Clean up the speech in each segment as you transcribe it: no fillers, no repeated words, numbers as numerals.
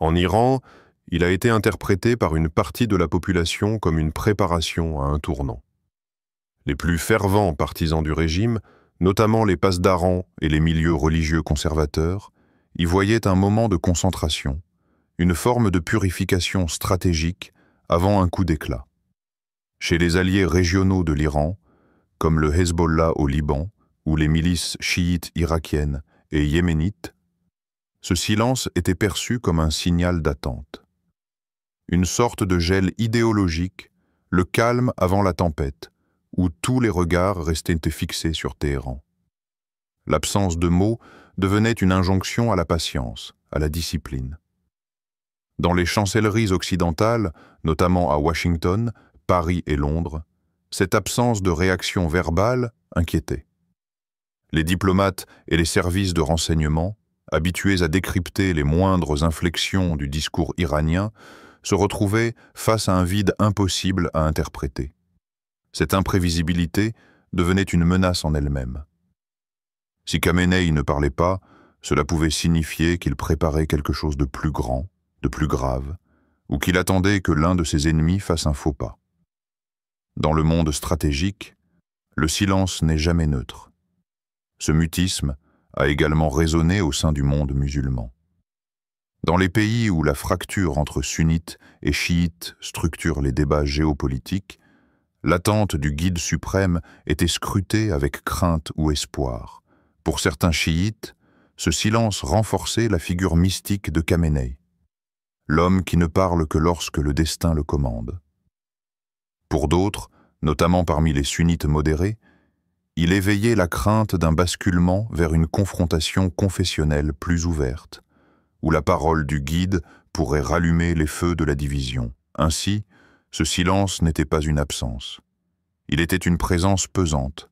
En Iran, il a été interprété par une partie de la population comme une préparation à un tournant. Les plus fervents partisans du régime, notamment les pasdarans et les milieux religieux conservateurs, y voyaient un moment de concentration, une forme de purification stratégique avant un coup d'éclat. Chez les alliés régionaux de l'Iran, comme le Hezbollah au Liban ou les milices chiites irakiennes et yéménites, ce silence était perçu comme un signal d'attente. Une sorte de gel idéologique, le calme avant la tempête, où tous les regards restaient fixés sur Téhéran. L'absence de mots devenait une injonction à la patience, à la discipline. Dans les chancelleries occidentales, notamment à Washington, Paris et Londres, cette absence de réaction verbale inquiétait. Les diplomates et les services de renseignement, habitués à décrypter les moindres inflexions du discours iranien, se retrouvaient face à un vide impossible à interpréter. Cette imprévisibilité devenait une menace en elle-même. Si Khamenei ne parlait pas, cela pouvait signifier qu'il préparait quelque chose de plus grand, de plus grave, ou qu'il attendait que l'un de ses ennemis fasse un faux pas. Dans le monde stratégique, le silence n'est jamais neutre. Ce mutisme a également résonné au sein du monde musulman. Dans les pays où la fracture entre sunnites et chiites structure les débats géopolitiques, l'attente du guide suprême était scrutée avec crainte ou espoir. Pour certains chiites, ce silence renforçait la figure mystique de Khamenei, l'homme qui ne parle que lorsque le destin le commande. Pour d'autres, notamment parmi les sunnites modérés, il éveillait la crainte d'un basculement vers une confrontation confessionnelle plus ouverte, où la parole du guide pourrait rallumer les feux de la division. Ainsi, ce silence n'était pas une absence. Il était une présence pesante,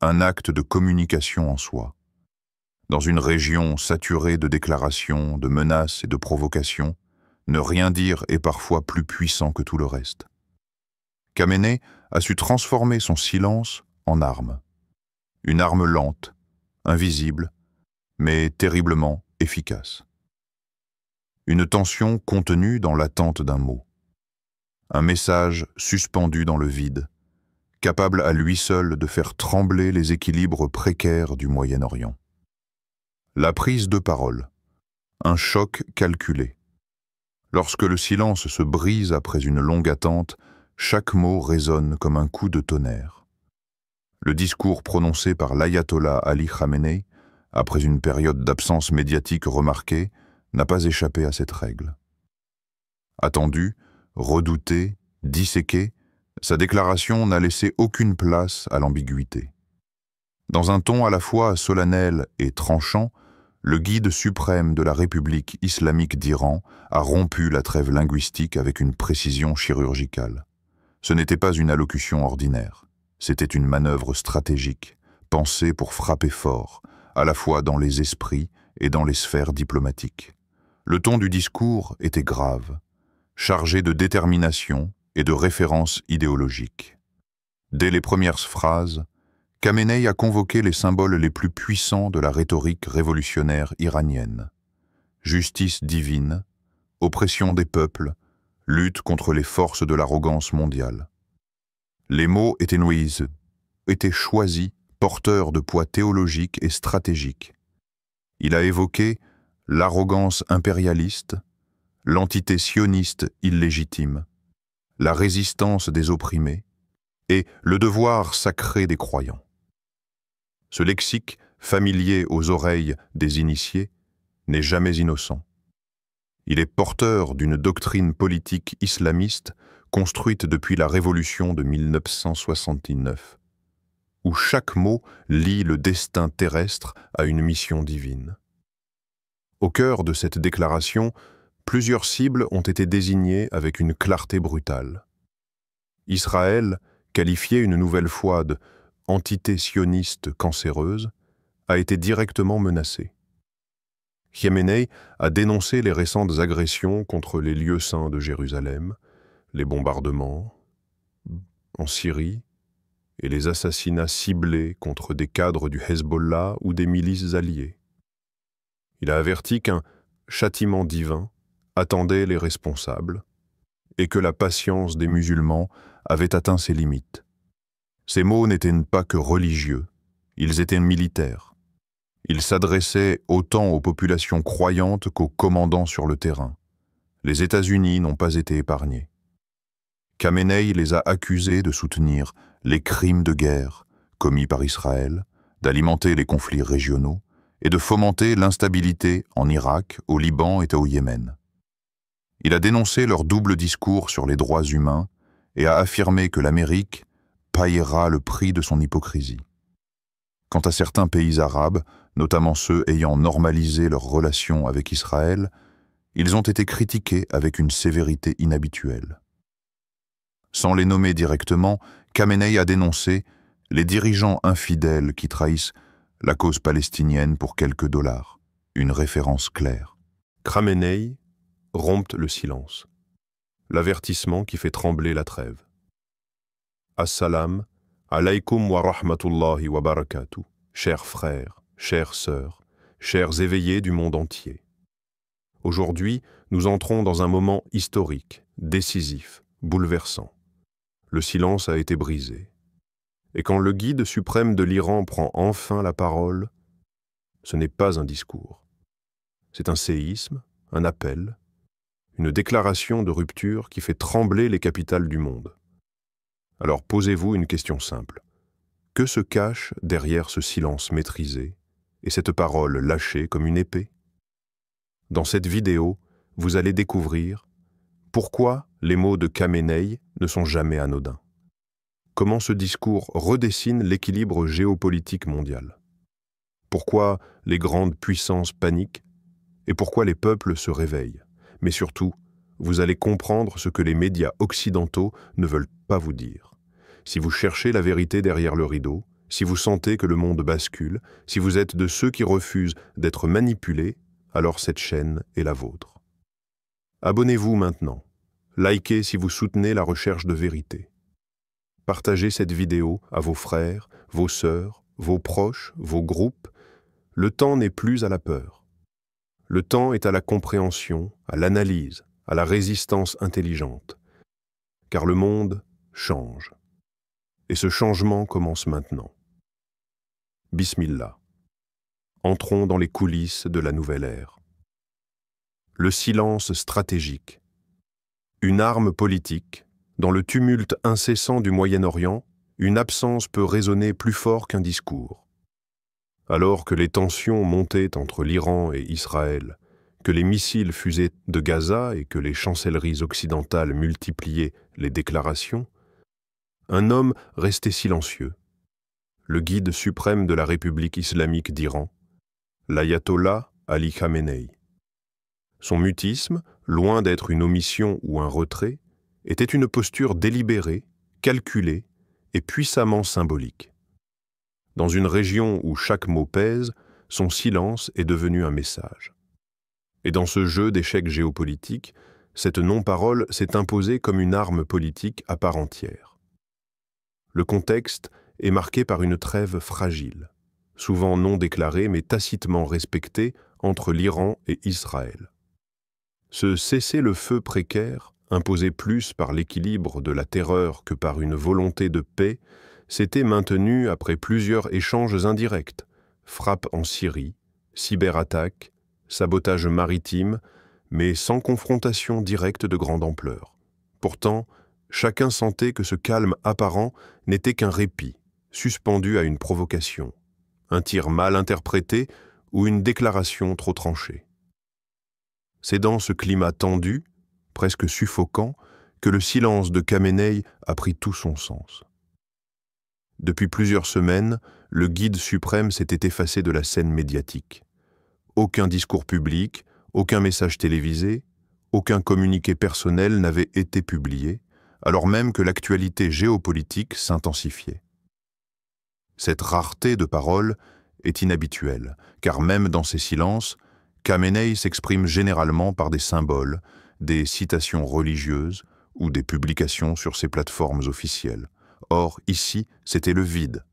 un acte de communication en soi. Dans une région saturée de déclarations, de menaces et de provocations, ne rien dire est parfois plus puissant que tout le reste. Khamenei a su transformer son silence en arme. Une arme lente, invisible, mais terriblement efficace. Une tension contenue dans l'attente d'un mot. Un message suspendu dans le vide, capable à lui seul de faire trembler les équilibres précaires du Moyen-Orient. La prise de parole, un choc calculé. Lorsque le silence se brise après une longue attente, chaque mot résonne comme un coup de tonnerre. Le discours prononcé par l'ayatollah Ali Khamenei, après une période d'absence médiatique remarquée, n'a pas échappé à cette règle. Attendu, redouté, disséqué, sa déclaration n'a laissé aucune place à l'ambiguïté. Dans un ton à la fois solennel et tranchant, le guide suprême de la République islamique d'Iran a rompu la trêve linguistique avec une précision chirurgicale. Ce n'était pas une allocution ordinaire, c'était une manœuvre stratégique, pensée pour frapper fort, à la fois dans les esprits et dans les sphères diplomatiques. Le ton du discours était grave, chargé de détermination et de références idéologiques. Dès les premières phrases, Khamenei a convoqué les symboles les plus puissants de la rhétorique révolutionnaire iranienne. Justice divine, oppression des peuples, lutte contre les forces de l'arrogance mondiale. Les mots étaient choisis, porteurs de poids théologique et stratégique. Il a évoqué l'arrogance impérialiste, l'entité sioniste illégitime, la résistance des opprimés et le devoir sacré des croyants. Ce lexique, familier aux oreilles des initiés, n'est jamais innocent. Il est porteur d'une doctrine politique islamiste construite depuis la révolution de 1969, où chaque mot lie le destin terrestre à une mission divine. Au cœur de cette déclaration, plusieurs cibles ont été désignées avec une clarté brutale. Israël, qualifié une nouvelle fois de « entité sioniste cancéreuse », a été directement menacé. Khamenei a dénoncé les récentes agressions contre les lieux saints de Jérusalem, les bombardements en Syrie et les assassinats ciblés contre des cadres du Hezbollah ou des milices alliées. Il a averti qu'un châtiment divin attendaient les responsables et que la patience des musulmans avait atteint ses limites. Ces mots n'étaient pas que religieux, ils étaient militaires. Ils s'adressaient autant aux populations croyantes qu'aux commandants sur le terrain. Les États-Unis n'ont pas été épargnés. Khamenei les a accusés de soutenir les crimes de guerre commis par Israël, d'alimenter les conflits régionaux et de fomenter l'instabilité en Irak, au Liban et au Yémen. Il a dénoncé leur double discours sur les droits humains et a affirmé que l'Amérique payera le prix de son hypocrisie. Quant à certains pays arabes, notamment ceux ayant normalisé leurs relations avec Israël, ils ont été critiqués avec une sévérité inhabituelle. Sans les nommer directement, Khamenei a dénoncé les dirigeants infidèles qui trahissent la cause palestinienne pour quelques dollars, une référence claire. Khamenei rompte le silence, l'avertissement qui fait trembler la trêve. Assalam alaykum wa rahmatullahi wa barakatuh, chers frères, chères sœurs, chers éveillés du monde entier. Aujourd'hui, nous entrons dans un moment historique, décisif, bouleversant. Le silence a été brisé. Et quand le guide suprême de l'Iran prend enfin la parole, ce n'est pas un discours. C'est un séisme, un appel, une déclaration de rupture qui fait trembler les capitales du monde. Alors posez-vous une question simple. Que se cache derrière ce silence maîtrisé et cette parole lâchée comme une épée? Dans cette vidéo, vous allez découvrir pourquoi les mots de Khamenei ne sont jamais anodins. Comment ce discours redessine l'équilibre géopolitique mondial. Pourquoi les grandes puissances paniquent et pourquoi les peuples se réveillent. Mais surtout, vous allez comprendre ce que les médias occidentaux ne veulent pas vous dire. Si vous cherchez la vérité derrière le rideau, si vous sentez que le monde bascule, si vous êtes de ceux qui refusent d'être manipulés, alors cette chaîne est la vôtre. Abonnez-vous maintenant. Likez si vous soutenez la recherche de vérité. Partagez cette vidéo à vos frères, vos sœurs, vos proches, vos groupes. Le temps n'est plus à la peur. Le temps est à la compréhension, à l'analyse, à la résistance intelligente. Car le monde change. Et ce changement commence maintenant. Bismillah. Entrons dans les coulisses de la nouvelle ère. Le silence stratégique. Une arme politique. Dans le tumulte incessant du Moyen-Orient, une absence peut résonner plus fort qu'un discours. Alors que les tensions montaient entre l'Iran et Israël, que les missiles fusaient de Gaza et que les chancelleries occidentales multipliaient les déclarations, un homme restait silencieux, le guide suprême de la République islamique d'Iran, l'ayatollah Ali Khamenei. Son mutisme, loin d'être une omission ou un retrait, était une posture délibérée, calculée et puissamment symbolique. Dans une région où chaque mot pèse, son silence est devenu un message. Et dans ce jeu d'échecs géopolitiques, cette non-parole s'est imposée comme une arme politique à part entière. Le contexte est marqué par une trêve fragile, souvent non déclarée mais tacitement respectée entre l'Iran et Israël. Ce cessez-le-feu précaire, imposé plus par l'équilibre de la terreur que par une volonté de paix, s'était maintenu après plusieurs échanges indirects, frappes en Syrie, cyberattaques, sabotage maritime, mais sans confrontation directe de grande ampleur. Pourtant, chacun sentait que ce calme apparent n'était qu'un répit, suspendu à une provocation, un tir mal interprété ou une déclaration trop tranchée. C'est dans ce climat tendu, presque suffocant, que le silence de Khamenei a pris tout son sens. Depuis plusieurs semaines, le guide suprême s'était effacé de la scène médiatique. Aucun discours public, aucun message télévisé, aucun communiqué personnel n'avait été publié, alors même que l'actualité géopolitique s'intensifiait. Cette rareté de parole est inhabituelle, car même dans ces silences, Khamenei s'exprime généralement par des symboles, des citations religieuses ou des publications sur ses plateformes officielles. Or, ici, c'était le vide,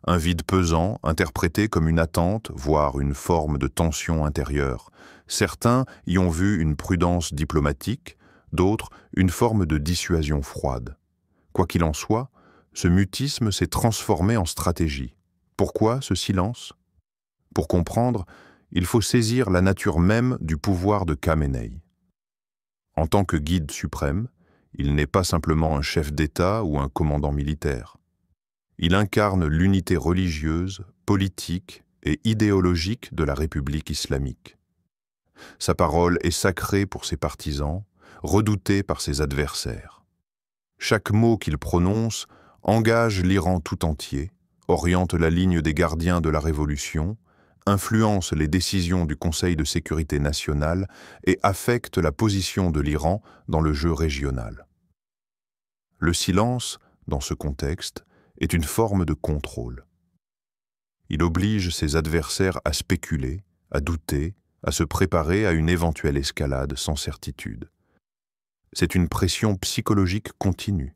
un vide pesant, interprété comme une attente, voire une forme de tension intérieure. Certains y ont vu une prudence diplomatique, d'autres une forme de dissuasion froide. Quoi qu'il en soit, ce mutisme s'est transformé en stratégie. Pourquoi ce silence? Pour comprendre, il faut saisir la nature même du pouvoir de Khamenei. En tant que guide suprême, il n'est pas simplement un chef d'État ou un commandant militaire. Il incarne l'unité religieuse, politique et idéologique de la République islamique. Sa parole est sacrée pour ses partisans, redoutée par ses adversaires. Chaque mot qu'il prononce engage l'Iran tout entier, oriente la ligne des gardiens de la Révolution, influence les décisions du Conseil de sécurité nationale et affecte la position de l'Iran dans le jeu régional. Le silence, dans ce contexte, est une forme de contrôle. Il oblige ses adversaires à spéculer, à douter, à se préparer à une éventuelle escalade sans certitude. C'est une pression psychologique continue,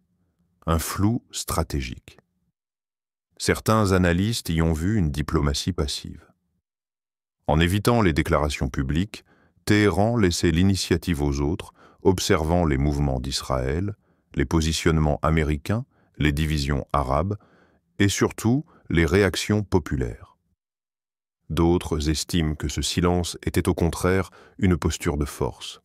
un flou stratégique. Certains analystes y ont vu une diplomatie passive. En évitant les déclarations publiques, Téhéran laissait l'initiative aux autres, observant les mouvements d'Israël, les positionnements américains, les divisions arabes et surtout les réactions populaires. D'autres estiment que ce silence était au contraire une posture de force,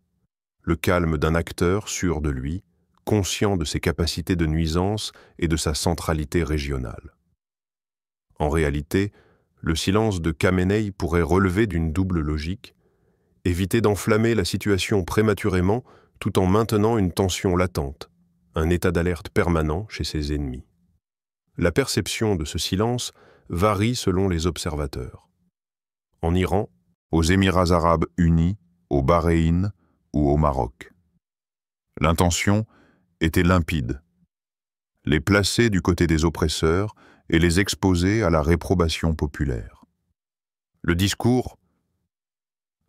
le calme d'un acteur sûr de lui, conscient de ses capacités de nuisance et de sa centralité régionale. En réalité, le silence de Khamenei pourrait relever d'une double logique, éviter d'enflammer la situation prématurément tout en maintenant une tension latente, un état d'alerte permanent chez ses ennemis. La perception de ce silence varie selon les observateurs. En Iran, aux Émirats arabes unis, au Bahreïn ou au Maroc. L'intention était limpide. Les placer du côté des oppresseurs et les exposer à la réprobation populaire. Le discours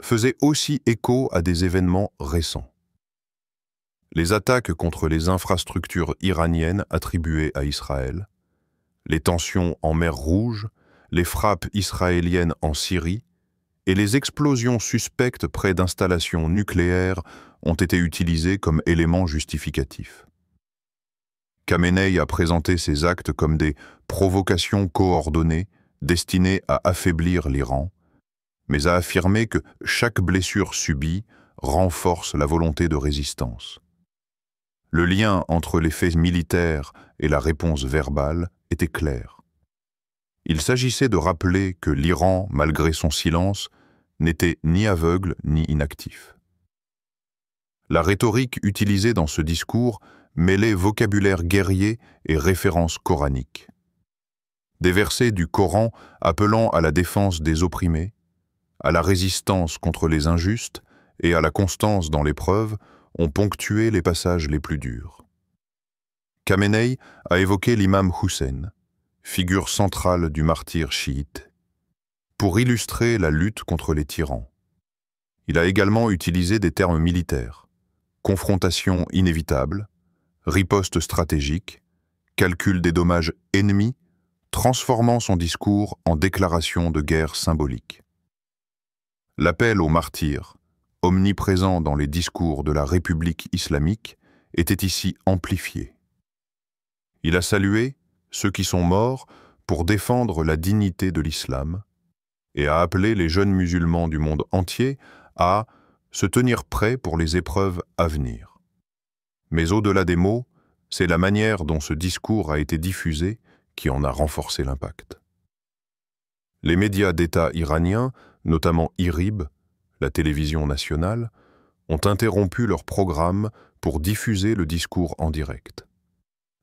faisait aussi écho à des événements récents. Les attaques contre les infrastructures iraniennes attribuées à Israël, les tensions en mer Rouge, les frappes israéliennes en Syrie et les explosions suspectes près d'installations nucléaires ont été utilisées comme éléments justificatifs. Khamenei a présenté ces actes comme des provocations coordonnées destinées à affaiblir l'Iran, mais a affirmé que chaque blessure subie renforce la volonté de résistance. Le lien entre les faits militaires et la réponse verbale était clair. Il s'agissait de rappeler que l'Iran, malgré son silence, n'était ni aveugle ni inactif. La rhétorique utilisée dans ce discours mêlait vocabulaire guerrier et références coraniques. Des versets du Coran appelant à la défense des opprimés, à la résistance contre les injustes et à la constance dans l'épreuve ont ponctué les passages les plus durs. Khamenei a évoqué l'imam Hussein, figure centrale du martyr chiite, pour illustrer la lutte contre les tyrans. Il a également utilisé des termes militaires, confrontation inévitable, riposte stratégique, calcul des dommages ennemis, transformant son discours en déclaration de guerre symbolique. L'appel aux martyrs, omniprésent dans les discours de la République islamique, était ici amplifié. Il a salué ceux qui sont morts pour défendre la dignité de l'islam et a appelé les jeunes musulmans du monde entier à se tenir prêts pour les épreuves à venir. Mais au-delà des mots, c'est la manière dont ce discours a été diffusé qui en a renforcé l'impact. Les médias d'État iraniens, notamment IRIB, la télévision nationale, ont interrompu leur programme pour diffuser le discours en direct.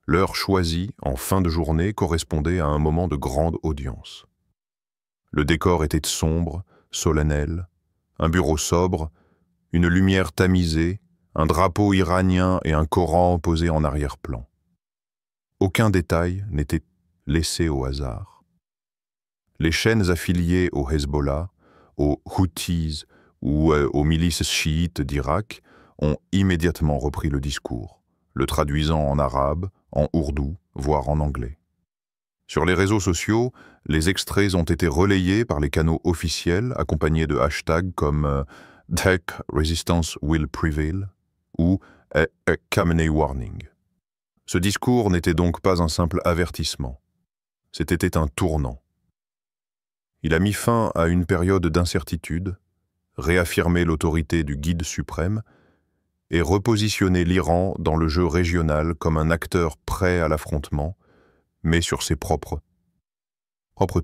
L'heure choisie, en fin de journée, correspondait à un moment de grande audience. Le décor était sombre, solennel, un bureau sobre, une lumière tamisée, un drapeau iranien et un Coran posés en arrière-plan. Aucun détail n'était laissé au hasard. Les chaînes affiliées au Hezbollah, aux Houthis ou aux milices chiites d'Irak ont immédiatement repris le discours, le traduisant en arabe, en ourdou, voire en anglais. Sur les réseaux sociaux, les extraits ont été relayés par les canaux officiels accompagnés de hashtags comme Tech Resistance Will Prevail ou A Khamenei Warning. Ce discours n'était donc pas un simple avertissement. C'était un tournant. Il a mis fin à une période d'incertitude, réaffirmé l'autorité du guide suprême et repositionné l'Iran dans le jeu régional comme un acteur prêt à l'affrontement, mais sur ses propres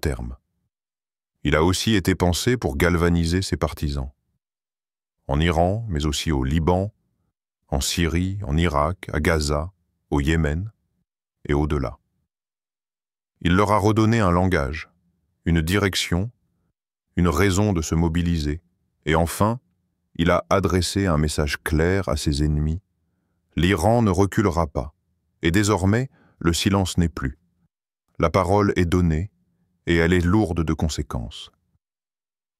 termes. Il a aussi été pensé pour galvaniser ses partisans. En Iran, mais aussi au Liban, en Syrie, en Irak, à Gaza, au Yémen et au-delà. Il leur a redonné un langage, une direction, une raison de se mobiliser, et enfin, il a adressé un message clair à ses ennemis. L'Iran ne reculera pas, et désormais, le silence n'est plus. La parole est donnée, et elle est lourde de conséquences.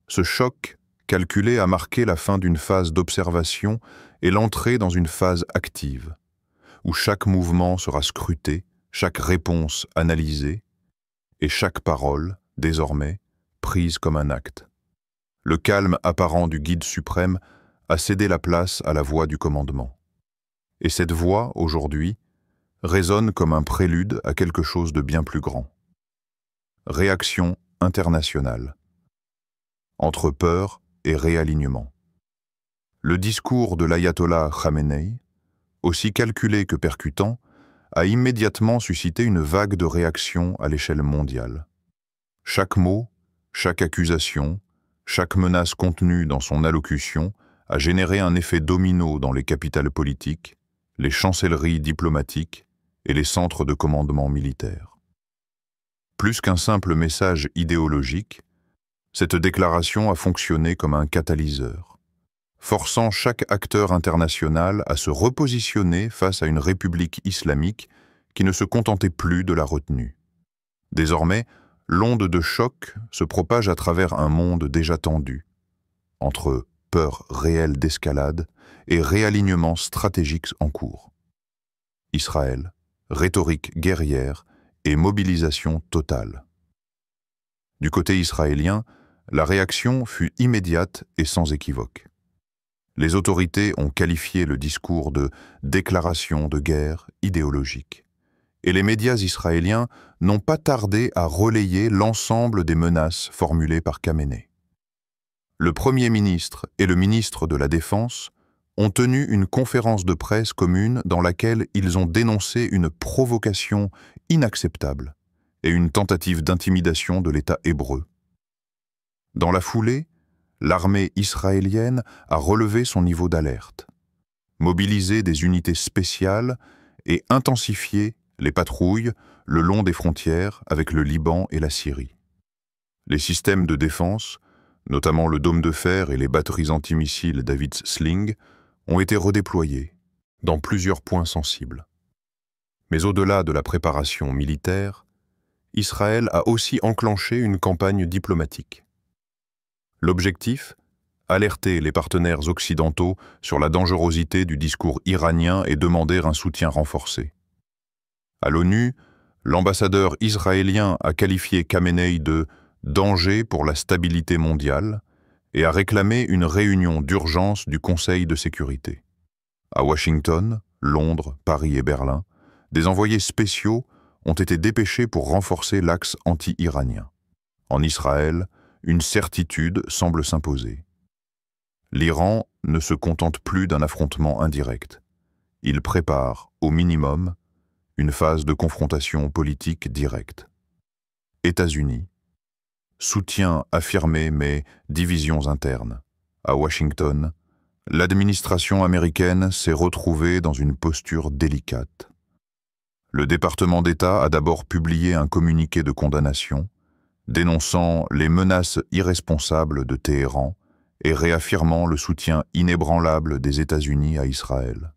Ce choc, calculé, a marqué la fin d'une phase d'observation et l'entrée dans une phase active, où chaque mouvement sera scruté, chaque réponse analysée, et chaque parole, désormais, prise comme un acte. Le calme apparent du guide suprême a cédé la place à la voix du commandement. Et cette voix, aujourd'hui, résonne comme un prélude à quelque chose de bien plus grand. Réaction internationale. Entre peur et réalignement. Le discours de l'ayatollah Khamenei, aussi calculé que percutant, a immédiatement suscité une vague de réactions à l'échelle mondiale. Chaque mot, chaque accusation, chaque menace contenue dans son allocution a généré un effet domino dans les capitales politiques, les chancelleries diplomatiques et les centres de commandement militaire. Plus qu'un simple message idéologique, cette déclaration a fonctionné comme un catalyseur, forçant chaque acteur international à se repositionner face à une république islamique qui ne se contentait plus de la retenue. Désormais, l'onde de choc se propage à travers un monde déjà tendu, entre peur réelle d'escalade et réalignement stratégique en cours. Israël, rhétorique guerrière et mobilisation totale. Du côté israélien, la réaction fut immédiate et sans équivoque. Les autorités ont qualifié le discours de déclaration de guerre idéologique. Et les médias israéliens n'ont pas tardé à relayer l'ensemble des menaces formulées par Khamenei. Le Premier ministre et le ministre de la Défense ont tenu une conférence de presse commune dans laquelle ils ont dénoncé une provocation inacceptable et une tentative d'intimidation de l'État hébreu. Dans la foulée, l'armée israélienne a relevé son niveau d'alerte, mobilisé des unités spéciales et intensifié les patrouilles le long des frontières avec le Liban et la Syrie. Les systèmes de défense, notamment le dôme de fer et les batteries antimissiles David's Sling, ont été redéployés dans plusieurs points sensibles. Mais au-delà de la préparation militaire, Israël a aussi enclenché une campagne diplomatique. L'objectif ? Alerter les partenaires occidentaux sur la dangerosité du discours iranien et demander un soutien renforcé. À l'ONU, l'ambassadeur israélien a qualifié Khamenei de « danger pour la stabilité mondiale » et a réclamé une réunion d'urgence du Conseil de sécurité. À Washington, Londres, Paris et Berlin, des envoyés spéciaux ont été dépêchés pour renforcer l'axe anti-iranien. En Israël, une certitude semble s'imposer. L'Iran ne se contente plus d'un affrontement indirect. Il prépare, au minimum, une phase de confrontation politique directe. États-Unis. Soutien affirmé mais divisions internes. À Washington, l'administration américaine s'est retrouvée dans une posture délicate. Le département d'État a d'abord publié un communiqué de condamnation, dénonçant les menaces irresponsables de Téhéran et réaffirmant le soutien inébranlable des États-Unis à Israël.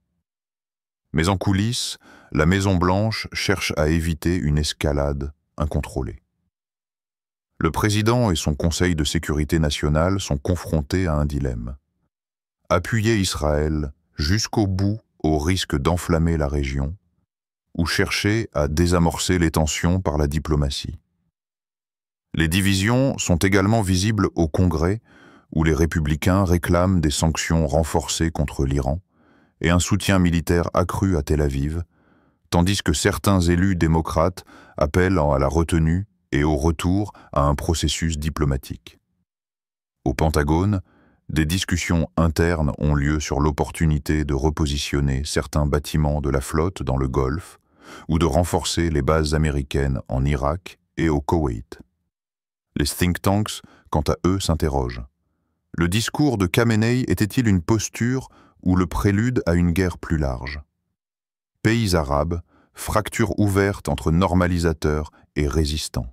Mais en coulisses, la Maison-Blanche cherche à éviter une escalade incontrôlée. Le président et son Conseil de sécurité nationale sont confrontés à un dilemme. Appuyer Israël jusqu'au bout au risque d'enflammer la région, ou chercher à désamorcer les tensions par la diplomatie. Les divisions sont également visibles au Congrès, où les républicains réclament des sanctions renforcées contre l'Iran et un soutien militaire accru à Tel Aviv, tandis que certains élus démocrates appellent à la retenue et au retour à un processus diplomatique. Au Pentagone, des discussions internes ont lieu sur l'opportunité de repositionner certains bâtiments de la flotte dans le Golfe ou de renforcer les bases américaines en Irak et au Koweït. Les think tanks, quant à eux, s'interrogent. Le discours de Khamenei était-il une posture ou le prélude à une guerre plus large? Pays arabes, fracture ouverte entre normalisateurs et résistants.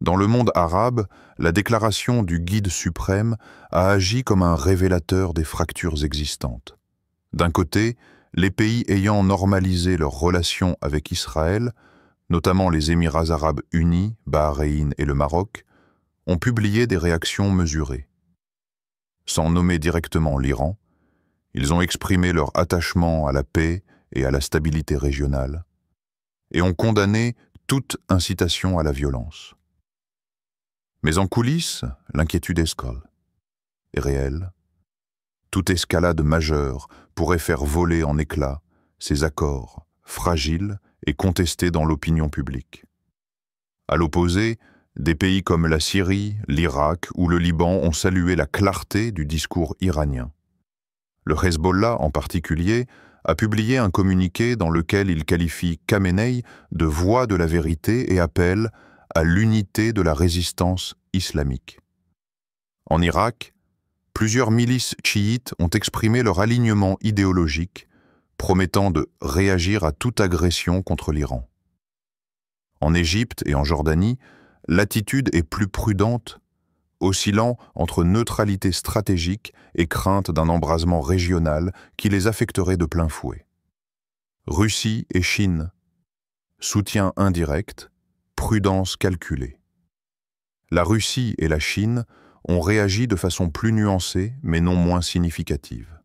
Dans le monde arabe, la déclaration du Guide suprême a agi comme un révélateur des fractures existantes. D'un côté, les pays ayant normalisé leurs relations avec Israël, notamment les Émirats arabes unis, Bahreïn et le Maroc, ont publié des réactions mesurées. Sans nommer directement l'Iran, ils ont exprimé leur attachement à la paix et à la stabilité régionale, et ont condamné toute incitation à la violence. Mais en coulisses, l'inquiétude est réelle. Toute escalade majeure pourrait faire voler en éclats ces accords fragiles et contestés dans l'opinion publique. À l'opposé, des pays comme la Syrie, l'Irak ou le Liban ont salué la clarté du discours iranien. Le Hezbollah, en particulier, a publié un communiqué dans lequel il qualifie Khamenei de voix de la vérité et appelle à l'unité de la résistance islamique. En Irak, plusieurs milices chiites ont exprimé leur alignement idéologique, promettant de réagir à toute agression contre l'Iran. En Égypte et en Jordanie, l'attitude est plus prudente, oscillant entre neutralité stratégique et crainte d'un embrasement régional qui les affecterait de plein fouet. Russie et Chine, soutien indirect, prudence calculée. La Russie et la Chine ont réagi de façon plus nuancée mais non moins significative.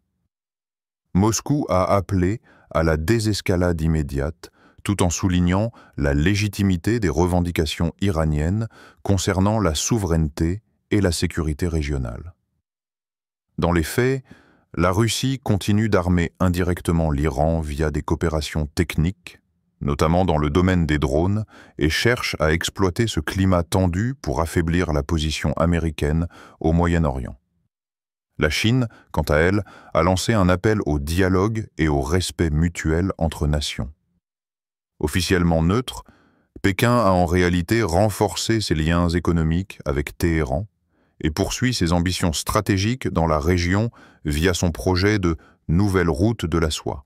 Moscou a appelé à la désescalade immédiate tout en soulignant la légitimité des revendications iraniennes concernant la souveraineté et la sécurité régionale. Dans les faits, la Russie continue d'armer indirectement l'Iran via des coopérations techniques, notamment dans le domaine des drones, et cherche à exploiter ce climat tendu pour affaiblir la position américaine au Moyen-Orient. La Chine, quant à elle, a lancé un appel au dialogue et au respect mutuel entre nations. Officiellement neutre, Pékin a en réalité renforcé ses liens économiques avec Téhéran et poursuit ses ambitions stratégiques dans la région via son projet de nouvelle route de la soie.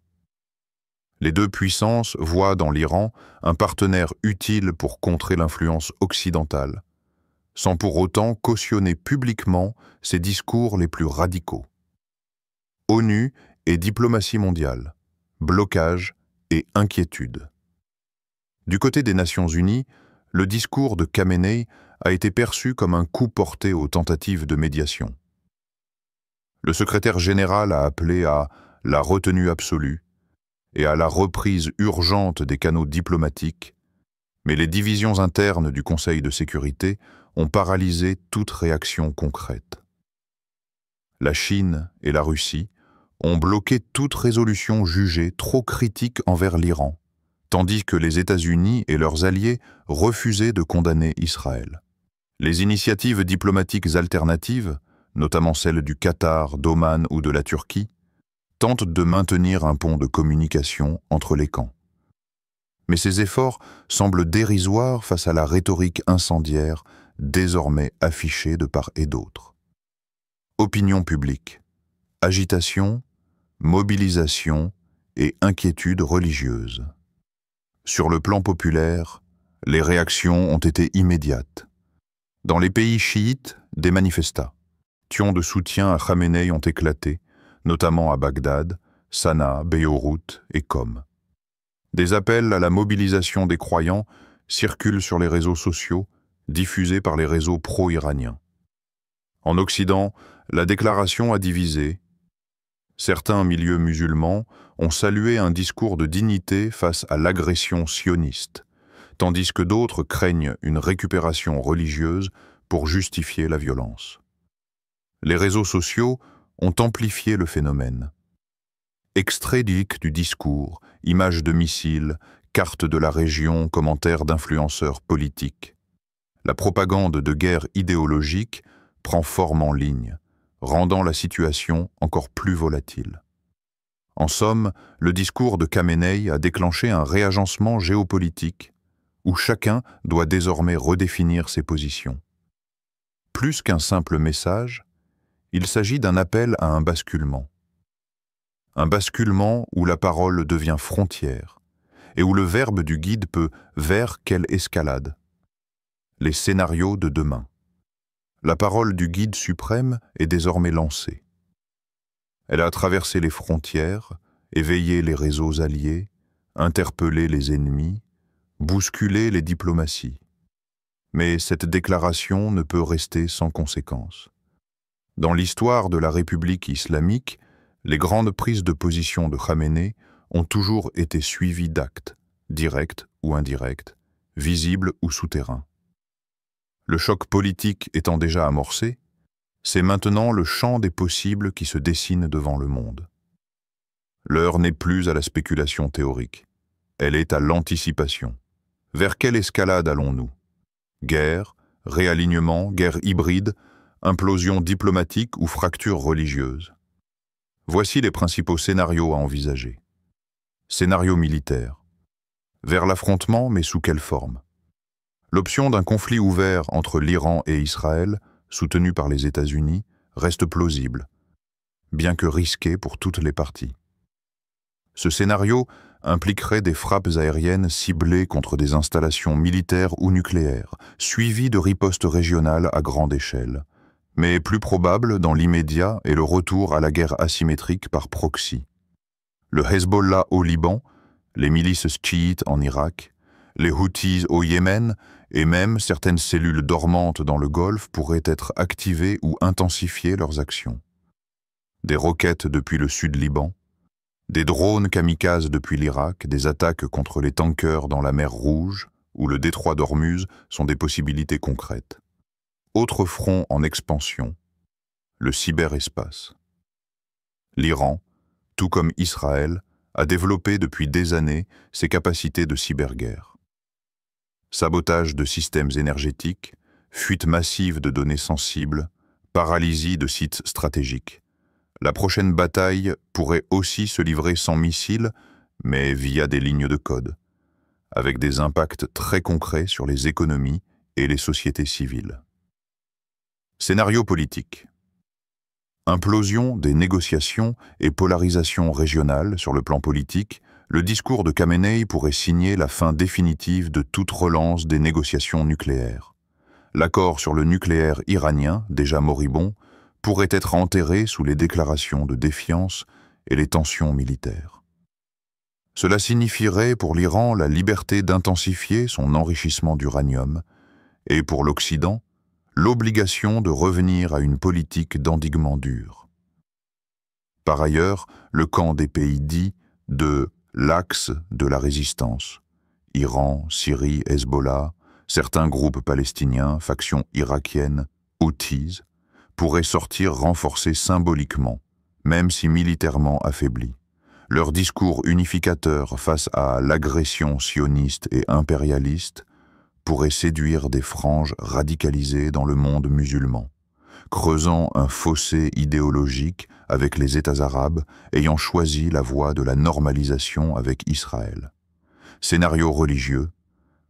Les deux puissances voient dans l'Iran un partenaire utile pour contrer l'influence occidentale, sans pour autant cautionner publiquement ses discours les plus radicaux. ONU et diplomatie mondiale, blocage et inquiétude. Du côté des Nations Unies, le discours de Khamenei a été perçu comme un coup porté aux tentatives de médiation. Le secrétaire général a appelé à la retenue absolue et à la reprise urgente des canaux diplomatiques, mais les divisions internes du Conseil de sécurité ont paralysé toute réaction concrète. La Chine et la Russie ont bloqué toute résolution jugée trop critique envers l'Iran, tandis que les États-Unis et leurs alliés refusaient de condamner Israël. Les initiatives diplomatiques alternatives, notamment celles du Qatar, d'Oman ou de la Turquie, tentent de maintenir un pont de communication entre les camps. Mais ces efforts semblent dérisoires face à la rhétorique incendiaire désormais affichée de part et d'autre. Opinion publique, agitation, mobilisation et inquiétude religieuse. Sur le plan populaire, les réactions ont été immédiates. Dans les pays chiites, des manifestations de soutien à Khamenei ont éclaté, notamment à Bagdad, Sanaa, Beyrouth et Qom. Des appels à la mobilisation des croyants circulent sur les réseaux sociaux, diffusés par les réseaux pro-iraniens. En Occident, la déclaration a divisé. Certains milieux musulmans ont salué un discours de dignité face à l'agression sioniste, tandis que d'autres craignent une récupération religieuse pour justifier la violence. Les réseaux sociaux ont amplifié le phénomène. Extraits du discours, images de missiles, cartes de la région, commentaires d'influenceurs politiques. La propagande de guerre idéologique prend forme en ligne, rendant la situation encore plus volatile. En somme, le discours de Khamenei a déclenché un réagencement géopolitique où chacun doit désormais redéfinir ses positions. Plus qu'un simple message, il s'agit d'un appel à un basculement. Un basculement où la parole devient frontière et où le verbe du guide peut « vers quelle escalade ?» Les scénarios de demain. La parole du guide suprême est désormais lancée. Elle a traversé les frontières, éveillé les réseaux alliés, interpellé les ennemis, bousculé les diplomaties. Mais cette déclaration ne peut rester sans conséquence. Dans l'histoire de la République islamique, les grandes prises de position de Khamenei ont toujours été suivies d'actes, directs ou indirects, visibles ou souterrains. Le choc politique étant déjà amorcé, c'est maintenant le champ des possibles qui se dessine devant le monde. L'heure n'est plus à la spéculation théorique, elle est à l'anticipation. Vers quelle escalade allons-nous? Guerre, réalignement, guerre hybride, implosion diplomatique ou fracture religieuse? Voici les principaux scénarios à envisager. Scénario militaire. Vers l'affrontement, mais sous quelle forme? L'option d'un conflit ouvert entre l'Iran et Israël, soutenu par les États-Unis, reste plausible, bien que risquée pour toutes les parties. Ce scénario impliquerait des frappes aériennes ciblées contre des installations militaires ou nucléaires, suivies de ripostes régionales à grande échelle. Mais plus probable dans l'immédiat est le retour à la guerre asymétrique par proxy. Le Hezbollah au Liban, les milices chiites en Irak, les Houthis au Yémen et même certaines cellules dormantes dans le Golfe pourraient être activées ou intensifier leurs actions. Des roquettes depuis le sud-Liban, des drones kamikazes depuis l'Irak, des attaques contre les tankers dans la mer Rouge ou le détroit d'Ormuz sont des possibilités concrètes. Autre front en expansion, le cyberespace. L'Iran, tout comme Israël, a développé depuis des années ses capacités de cyberguerre. Sabotage de systèmes énergétiques, fuite massive de données sensibles, paralysie de sites stratégiques. La prochaine bataille pourrait aussi se livrer sans missiles, mais via des lignes de code, avec des impacts très concrets sur les économies et les sociétés civiles. Scénario politique. Implosion des négociations et polarisation régionale sur le plan politique, le discours de Khamenei pourrait signer la fin définitive de toute relance des négociations nucléaires. L'accord sur le nucléaire iranien, déjà moribond, pourrait être enterré sous les déclarations de défiance et les tensions militaires. Cela signifierait pour l'Iran la liberté d'intensifier son enrichissement d'uranium et pour l'Occident, l'obligation de revenir à une politique d'endiguement dur. Par ailleurs, le camp des pays dits de l'axe de la résistance, Iran, Syrie, Hezbollah, certains groupes palestiniens, factions irakiennes, Houthis, pourraient sortir renforcés symboliquement, même si militairement affaiblis. Leur discours unificateur face à l'agression sioniste et impérialiste pourrait séduire des franges radicalisées dans le monde musulman, creusant un fossé idéologique avec les États arabes ayant choisi la voie de la normalisation avec Israël. Scénario religieux,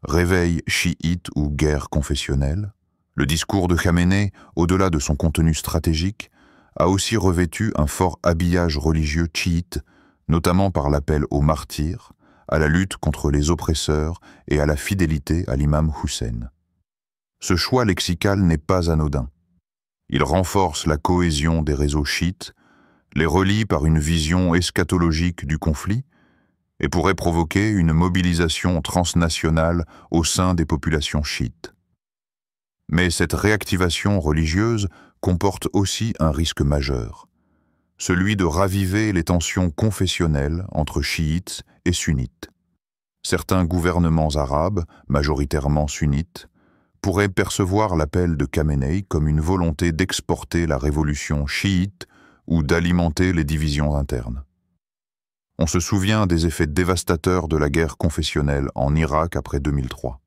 réveil chiite ou guerre confessionnelle, le discours de Khamenei, au-delà de son contenu stratégique, a aussi revêtu un fort habillage religieux chiite, notamment par l'appel aux martyrs, à la lutte contre les oppresseurs et à la fidélité à l'imam Hussein. Ce choix lexical n'est pas anodin. Il renforce la cohésion des réseaux chiites, les relie par une vision eschatologique du conflit et pourrait provoquer une mobilisation transnationale au sein des populations chiites. Mais cette réactivation religieuse comporte aussi un risque majeur, celui de raviver les tensions confessionnelles entre chiites et sunnites. Certains gouvernements arabes, majoritairement sunnites, pourraient percevoir l'appel de Khamenei comme une volonté d'exporter la révolution chiite ou d'alimenter les divisions internes. On se souvient des effets dévastateurs de la guerre confessionnelle en Irak après 2003.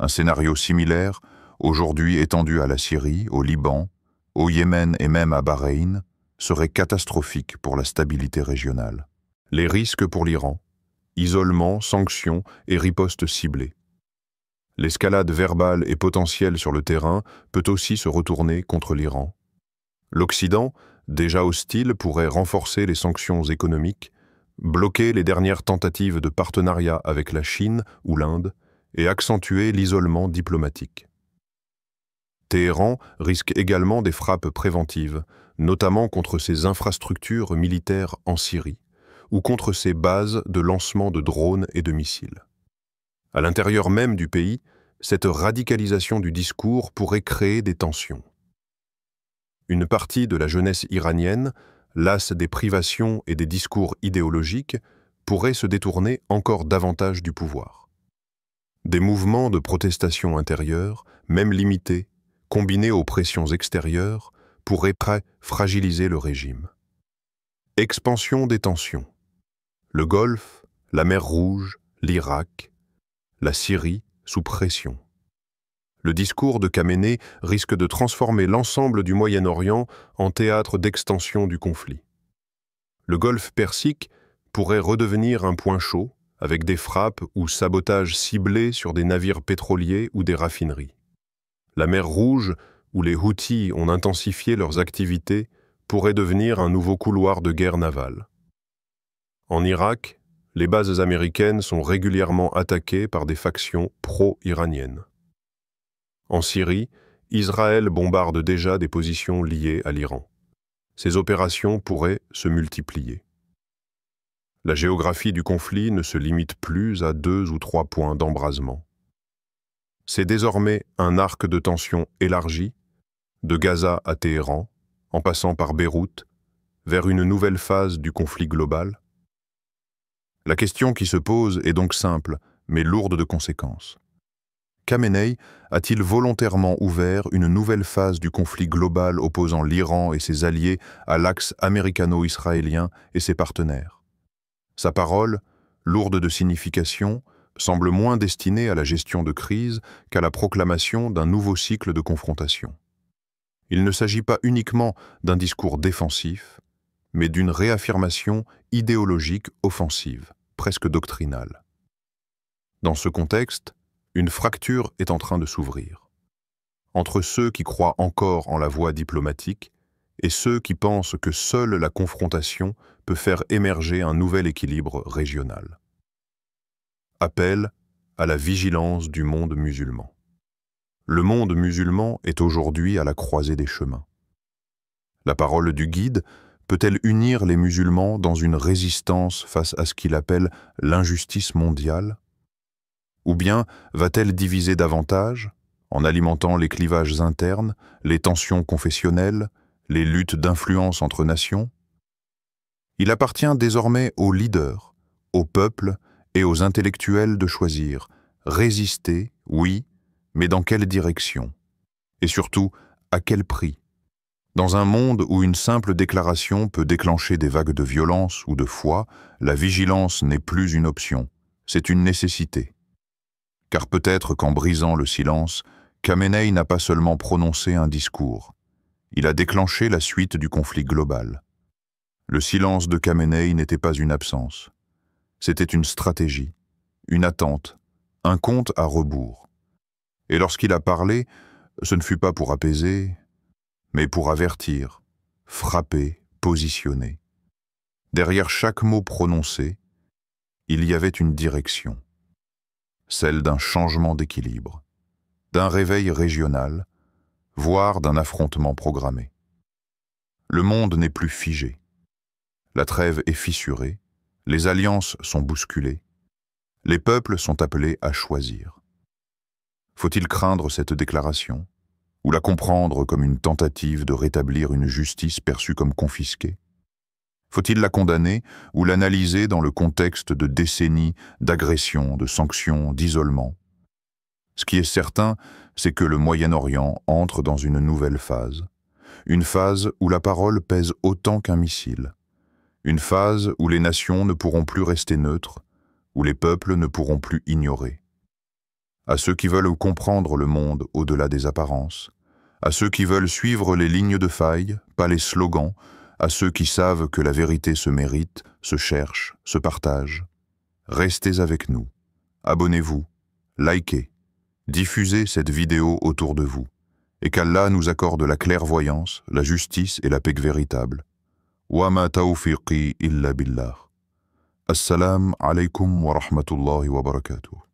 Un scénario similaire, aujourd'hui étendu à la Syrie, au Liban, au Yémen et même à Bahreïn, serait catastrophique pour la stabilité régionale. Les risques pour l'Iran: isolement, sanctions et ripostes ciblées. L'escalade verbale et potentielle sur le terrain peut aussi se retourner contre l'Iran. L'Occident, déjà hostile, pourrait renforcer les sanctions économiques, bloquer les dernières tentatives de partenariat avec la Chine ou l'Inde et accentuer l'isolement diplomatique. Téhéran risque également des frappes préventives, notamment contre ses infrastructures militaires en Syrie ou contre ses bases de lancement de drones et de missiles. À l'intérieur même du pays, cette radicalisation du discours pourrait créer des tensions. Une partie de la jeunesse iranienne, lasse des privations et des discours idéologiques, pourrait se détourner encore davantage du pouvoir. Des mouvements de protestation intérieure, même limités, combinés aux pressions extérieures, pourraient fragiliser le régime. Expansion des tensions. Le Golfe, la mer Rouge, l'Irak, la Syrie sous pression. Le discours de Khamenei risque de transformer l'ensemble du Moyen-Orient en théâtre d'extension du conflit. Le Golfe Persique pourrait redevenir un point chaud, avec des frappes ou sabotages ciblés sur des navires pétroliers ou des raffineries. La mer Rouge, où les Houthis ont intensifié leurs activités, pourrait devenir un nouveau couloir de guerre navale. En Irak, les bases américaines sont régulièrement attaquées par des factions pro-iraniennes. En Syrie, Israël bombarde déjà des positions liées à l'Iran. Ces opérations pourraient se multiplier. La géographie du conflit ne se limite plus à 2 ou 3 points d'embrasement. C'est désormais un arc de tension élargi, de Gaza à Téhéran, en passant par Beyrouth, vers une nouvelle phase du conflit global. La question qui se pose est donc simple, mais lourde de conséquences. Khamenei a-t-il volontairement ouvert une nouvelle phase du conflit global opposant l'Iran et ses alliés à l'axe américano-israélien et ses partenaires? Sa parole, lourde de signification, semble moins destinée à la gestion de crise qu'à la proclamation d'un nouveau cycle de confrontation. Il ne s'agit pas uniquement d'un discours défensif, mais d'une réaffirmation idéologique offensive, presque doctrinale. Dans ce contexte, une fracture est en train de s'ouvrir. Entre ceux qui croient encore en la voie diplomatique et ceux qui pensent que seule la confrontation peut faire émerger un nouvel équilibre régional. Appel à la vigilance du monde musulman. Le monde musulman est aujourd'hui à la croisée des chemins. La parole du guide peut-elle unir les musulmans dans une résistance face à ce qu'il appelle l'injustice mondiale? Ou bien va-t-elle diviser davantage, en alimentant les clivages internes, les tensions confessionnelles, les luttes d'influence entre nations? Il appartient désormais aux leaders, aux peuples et aux intellectuels de choisir, résister, oui, mais dans quelle direction? Et surtout, à quel prix? Dans un monde où une simple déclaration peut déclencher des vagues de violence ou de foi, la vigilance n'est plus une option, c'est une nécessité. Car peut-être qu'en brisant le silence, Khamenei n'a pas seulement prononcé un discours, il a déclenché la suite du conflit global. Le silence de Khamenei n'était pas une absence, c'était une stratégie, une attente, un compte à rebours. Et lorsqu'il a parlé, ce ne fut pas pour apaiser, mais pour avertir, frapper, positionner. Derrière chaque mot prononcé, il y avait une direction. Celle d'un changement d'équilibre, d'un réveil régional, voire d'un affrontement programmé. Le monde n'est plus figé. La trêve est fissurée, les alliances sont bousculées, les peuples sont appelés à choisir. Faut-il craindre cette déclaration, ou la comprendre comme une tentative de rétablir une justice perçue comme confisquée? Faut-il la condamner ou l'analyser dans le contexte de décennies d'agressions, de sanctions, d'isolement? Ce qui est certain, c'est que le Moyen-Orient entre dans une nouvelle phase. Une phase où la parole pèse autant qu'un missile. Une phase où les nations ne pourront plus rester neutres, où les peuples ne pourront plus ignorer. À ceux qui veulent comprendre le monde au-delà des apparences, à ceux qui veulent suivre les lignes de faille, pas les slogans, à ceux qui savent que la vérité se mérite, se cherche, se partage. Restez avec nous, abonnez-vous, likez, diffusez cette vidéo autour de vous, et qu'Allah nous accorde la clairvoyance, la justice et la paix véritable. Wa ma tawfiqi illa billah. Assalamu alaikum wa rahmatullahi wa barakatuh.